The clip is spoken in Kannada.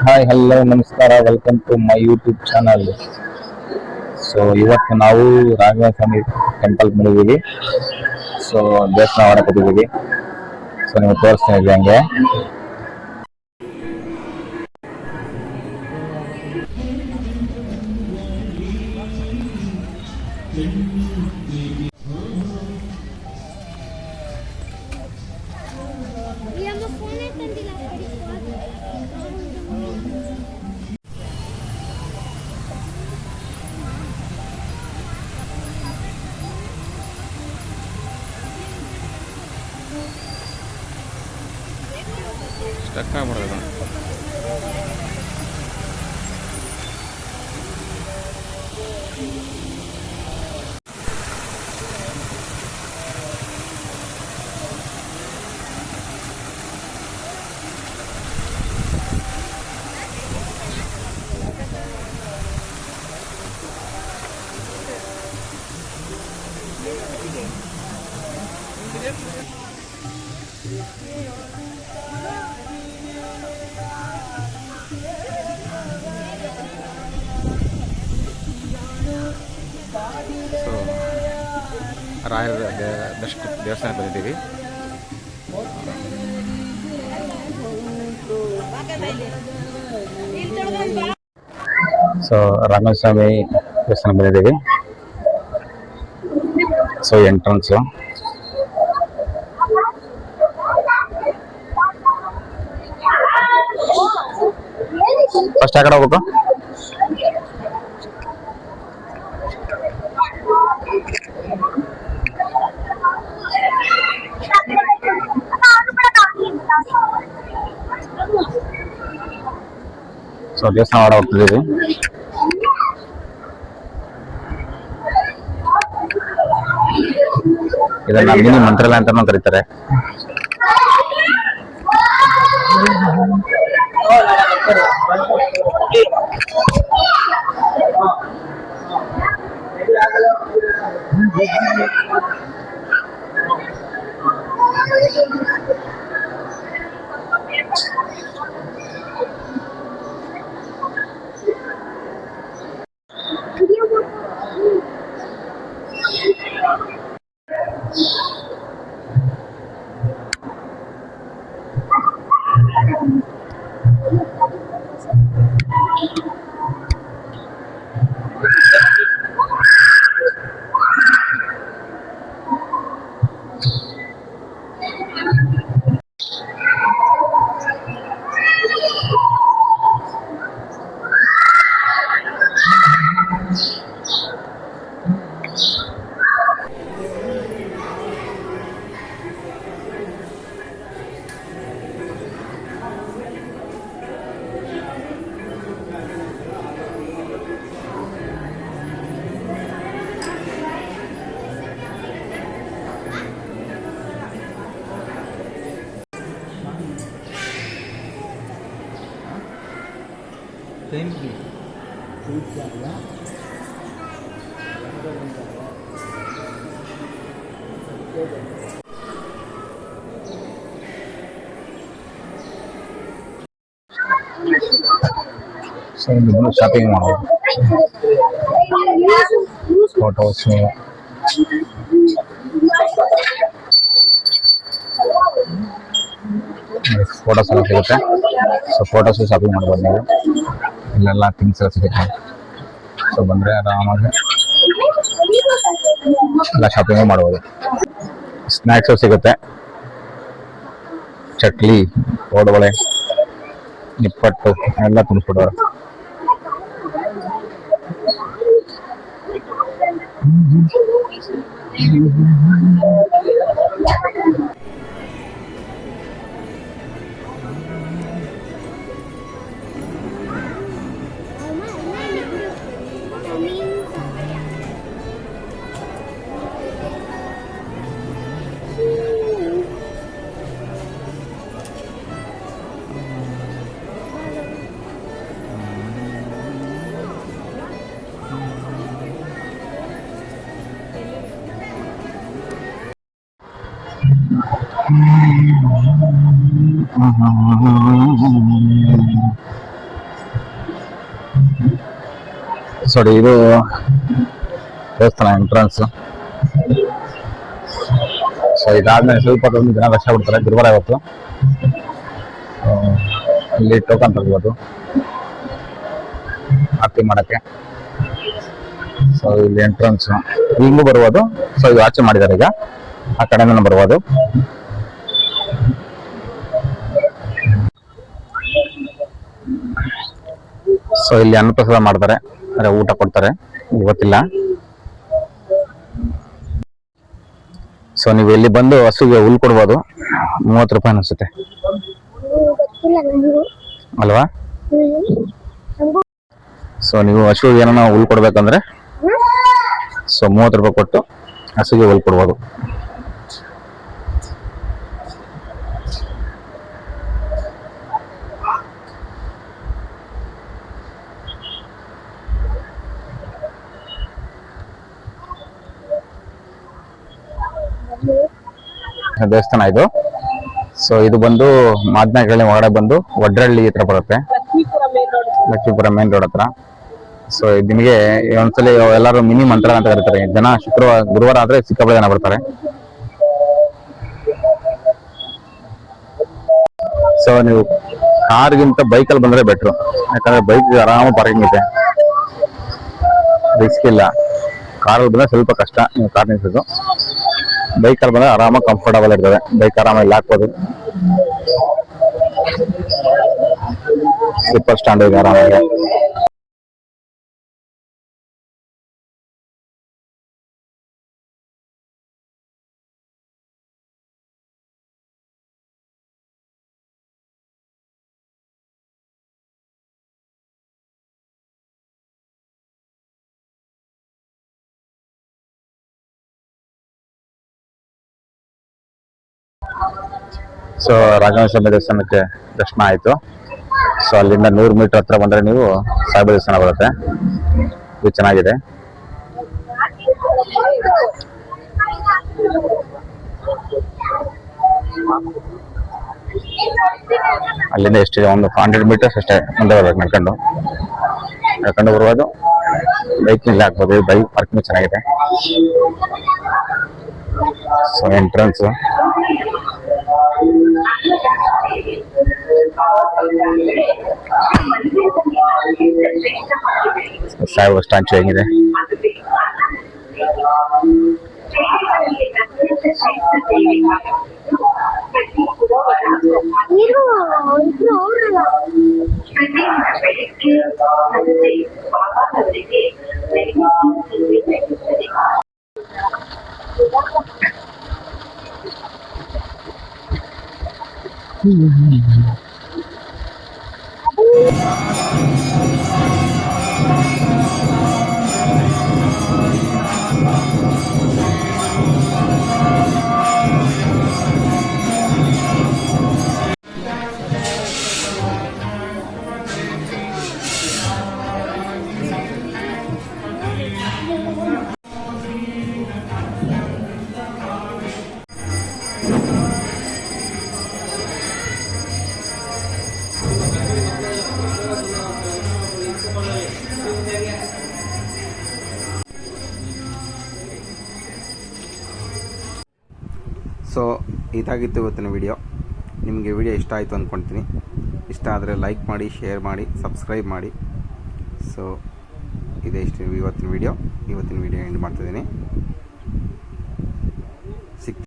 ಹಾಯ್ ಹಲೋ ನಮಸ್ಕಾರ, welcome to my YouTube channel. So ಇವತ್ತು ನಾವು ರಾಘವ ಸ್ವಾಮಿ ಟೆಂಪಲ್ ಬಂದಿದ್ದೀವಿ. ಸೊ ದೇವಸ್ಥಾನ ಮಾಡಕತ್ತಿದ್ದೀವಿ. ಸೊ ನಿಮಗೆ ತೋರಿಸ್ತಾ ಇದ್ವಿ ಹಂಗೆ. ಸ್ಟಕ್ ಆಗ್ಬಿಡ್ತದೆ. ರಾಯರ ದೇವಸ್ಥಾನಕ್ಕೆ ಬಂದಿದ್ದೀವಿ. ಸೊ ರಂಗಸ್ವಾಮಿ ದೇವಸ್ಥಾನ ಬಂದಿದ್ದೀವಿ. ಸೊ ಎಂಟ್ರನ್ಸು ಫಸ್ಟ್ ಆ ಕಡೆ ಹೋಗ್ಬೇಕು. ಸೊ ದೇವಸ್ಥಾನ ಒಳಗೆ ಹೋಗ್ತಿದ್ದೀವಿ. ಇದನ್ನ ಮಿನಿ ಮಂತ್ರಾಲಯ ಅಂತಾನೂ ಕರೀತಾರೆ. ಸೊ ಇಲ್ಲಿ ಶಾಪಿಂಗ್ ಮಾಡೋದು, ಫೋಟೋಸ್, ಫೋಟೋಸ್ ಎಲ್ಲ ಸಿಗುತ್ತೆ. ಸೊ ಫೋಟೋಸ್ ಶಾಪಿಂಗ್ ಮಾಡ್ಬೋದು ನೀವು. ಇಲ್ಲೆಲ್ಲ ಥಿಂಗ್ಸ್ ಎಲ್ಲ ಸಿಗುತ್ತೆ. ಸೊ ಬಂದರೆ ಆರಾಮಾಗಿ ಎಲ್ಲ ಶಾಪಿಂಗ್ ಮಾಡ್ಬೋದು. ಸ್ನ್ಯಾಕ್ಸು ಸಿಗುತ್ತೆ. ಚಕ್ಲಿ, ಕೋಡುಬಳೆ, ನಿಪ್ಪಟ್ಟು ಎಲ್ಲ ತುಂಬಿಸ್ಬಿಡೋರು. ಸಾರಿ, ಇದು ದೇವಸ್ಥಾನ ಎಂಟ್ರೆನ್ಸ್. ಸೊ ಇದಾದ್ಮೇಲೆ ಸ್ವಲ್ಪ ಒಂದು ದಿನ ರಕ್ಷ ಬಿಡ್ತಾರೆ, ಗುರುವಾರ ಇವತ್ತು. ಇಲ್ಲಿ ಟೋಕನ್ ತಗೋಬೋದು ಆರತಿ ಮಾಡಕ್ಕೆ. ಸೊ ಇಲ್ಲಿ ಎಂಟ್ರೆನ್ಸ್ ಈಗಲೂ ಬರ್ಬೋದು. ಸೊ ಇದು ಆಚೆ ಮಾಡಿದ್ದಾರೆ, ಈಗ ಆ ಕಡೆಯಿಂದ ಬರ್ಬೋದು. ಸೊ ಇಲ್ಲಿ ಅನ್ನಪ್ರಸಾದ ಮಾಡ್ತಾರೆ, ಅಂದ್ರೆ ಊಟ ಕೊಡ್ತಾರೆ, ಇವತ್ತಿಲ್ಲ. ಸೊ ನೀವು ಇಲ್ಲಿ ಬಂದು ಹಸುಗೆ ಹುಲ್ ಕೊಡ್ಬೋದು, 30 ರೂಪಾಯಿ ಅನಿಸುತ್ತೆ ಅಲ್ವಾ? ಸೊ ನೀವು ಹಸುಗೆ ಏನೋ ಹುಲ್ ಕೊಡ್ಬೇಕಂದ್ರೆ ಸೊ 30 ರೂಪಾಯಿ ಕೊಟ್ಟು ಹಸುಗೆ ಹುಲ್ ಕೊಡ್ಬೋದು. ದೇವಸ್ಥಾನ ಇದು. ಸೊ ಇದು ಬಂದು ಮಾದನಹಳ್ಳಿ ಒಳಗಡೆ ಬಂದು ವಡ್ರಳ್ಳಿ ಹತ್ರ ಬರುತ್ತೆ, ಲಕ್ಷ್ಮೀಪುರ ಮೇನ್ ರೋಡ್ ಹತ್ರ. ಸೊ ನಿಮಗೆ ಒಂದ್ಸಲಿ ಎಲ್ಲರೂ ಮಿನಿ ಮಂತ್ರ ಅಂತ ಕರೀತಾರೆ. ಜನ ಗುರುವಾರ ಆದ್ರೆ ಸಿಕ್ಕಾಪಟ್ಟೆ ಜನ ಬರ್ತಾರೆ. ಸೊ ನೀವು ಕಾರ್ಗಿಂತ ಬೈಕಲ್ಲಿ ಬಂದ್ರೆ ಬೆಟ್ರು, ಯಾಕಂದ್ರೆ ಬೈಕ್ ಆರಾಮ ಪಾರ್ಕಿಂಗ್ ಇದೆ, ರಿಸ್ಕ್ ಇಲ್ಲ. ಕಾರಲ್ಲಿ ಬಂದ್ರೆ ಸ್ವಲ್ಪ ಕಷ್ಟ, ನೀವು ಕಾರ್ ನಿಲ್ಸೋದು. ಬೈಕಲ್ಲಿ ಬಂದ್ರೆ ಆರಾಮ ಕಂಫರ್ಟಬಲ್ ಇರ್ತದೆ, ಬೈಕ್ ಆರಾಮಾಗಿ ಹಾಕ್ಬೋದು. ಸೂಪರ್ ಸ್ಟ್ಯಾಂಡ್ ಇದೆ ಆರಾಮಾಗಿ. ಸೊ ರಾಘವೇಂದ್ರ ದೇವಸ್ಥಾನಕ್ಕೆ ದರ್ಶನ ಆಯ್ತು. ಸೊ ಅಲ್ಲಿಂದ 100 ಮೀಟರ್ ಹತ್ರ ಬಂದ್ರೆ ನೀವು ಸಾಯಿಬ ದೇವಸ್ಥಾನ ಬರುತ್ತೆ, ಇದು ಚೆನ್ನಾಗಿದೆ. ಅಲ್ಲಿಂದ ಎಷ್ಟಿದೆ, ಒಂದು 100 ಮೀಟರ್ಸ್ ಅಷ್ಟೇ ಮುಂದೆ ಬರ್ಬೇಕು ನಡ್ಕೊಂಡು ಬರ್ಬೋದು. ಬೈಕ್ ನಲ್ಲಿ ಹಾಕ್ಬೋದು, ಬೈಕ್ ಪಾರ್ಕಿಂಗ್ ಚೆನ್ನಾಗಿದೆ. ಸೊ ಎಂಟ್ರೆನ್ಸ್ ಸಾಯಿಬ ಸ್ಟ್ಯಾಚು ಹೇಗಿದೆ. ಸೊ ಇದಾಗಿತ್ತು ಇವತ್ತಿನ ವಿಡಿಯೋ. ನಿಮಗೆ ವಿಡಿಯೋ ಇಷ್ಟ ಆಯಿತು ಅಂದ್ಕೊಳ್ತೀನಿ. ಇಷ್ಟ ಆದರೆ ಲೈಕ್ ಮಾಡಿ, ಶೇರ್ ಮಾಡಿ, ಸಬ್ಸ್ಕ್ರೈಬ್ ಮಾಡಿ. ಸೊ ಇದೇ ಇಷ್ಟು ಇವತ್ತಿನ ವಿಡಿಯೋ ಎಂಡ್ ಮಾಡ್ತಿದ್ದೀನಿ.